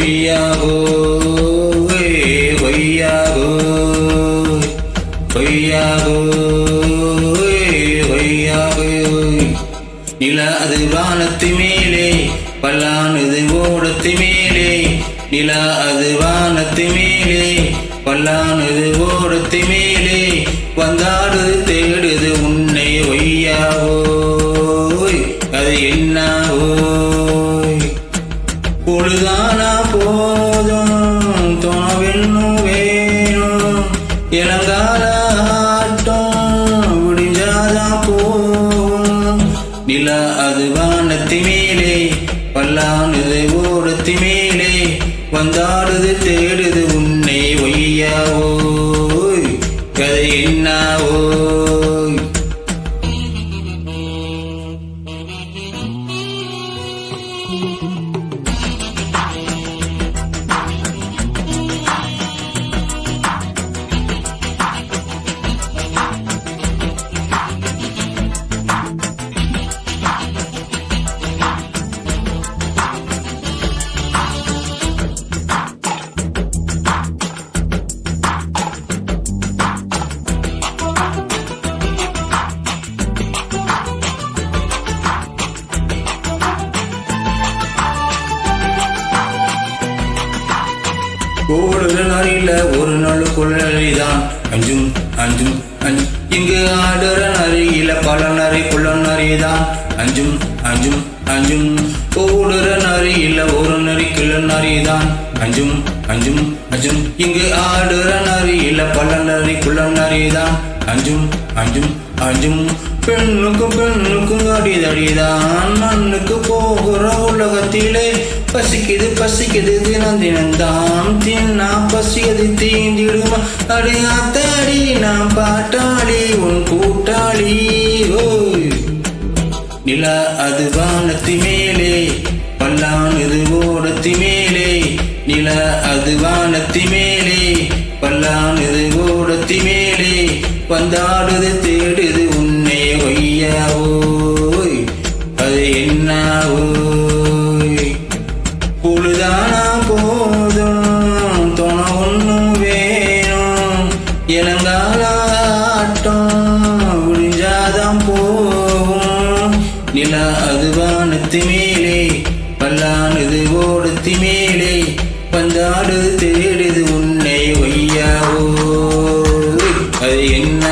ஒய்யாகோ ஒய்யாகோ ஒய்யாகோ ஒய்யாகோ நில அது வானத்து மேலே பல்லானது ஓடத்து மேலே நில அது வானத்து மேலே பல்லானது ஓடத்து மேலே வந்தாடுது தேடுது உன்னை ஒய்யாவோ அது என்னாவோ பொழுதானா போதும் துணவென்னும் வேணும் இளங்கால ஆட்டம் விடிஞ்சாதான் போகும் நில அது வானத்து மேலே பல்லானது ஓடத்து மேலே வந்தாடுது தேடுது உன்னை ஒய்யாவோ கதை என்னாவோ ஓடுற நரியில ஒரு நாளுக்குள்ளதான் அஞ்சும் அஞ்சும் அஞ்சும் இங்கு ஆடுற நரியில பல நரி குள்ள நரிதான் அஞ்சும் அஞ்சும் அஞ்சும் ஓடுற நரியில ஒரு நரி கிள்ள நரிதான் அஞ்சும் அஞ்சும் அஞ்சும் இங்கு ஆடுற நரியில பல நரி குள்ள நரிதான் அஞ்சும் அஞ்சும் அஞ்சும் பெண்ணுக்கும் அடிதடிதான் மண்ணுக்கு போகிற உலகத்திலே பசிக்குது பசிக்குது தினம் தினம்தான் தின்னா பசியது தீந்திடுமா அடியாத்தாடி நான் பாட்டாளி உன் கூட்டாளி ஓய் நில அது வானத்து மேலே பல்லானது ஓடத்து மேலே நில அது வானத்து மேலே பல்லானது ஓடத்து மேலே வந்தாடுது தேடுது உன்னை ஒய்யாவோ அது என்னாவோ பொழுதானா போதும் துண ஒன்னும் வேணும் இளங்கால ஆட்டம் விடிஞ்சாதான் போகும் நில அது வானத்து மேலே பல்லானது ஓடத்து மேலே வந்தாடுது தேடுது உன்னை ஒய்யாவோ அது என்ன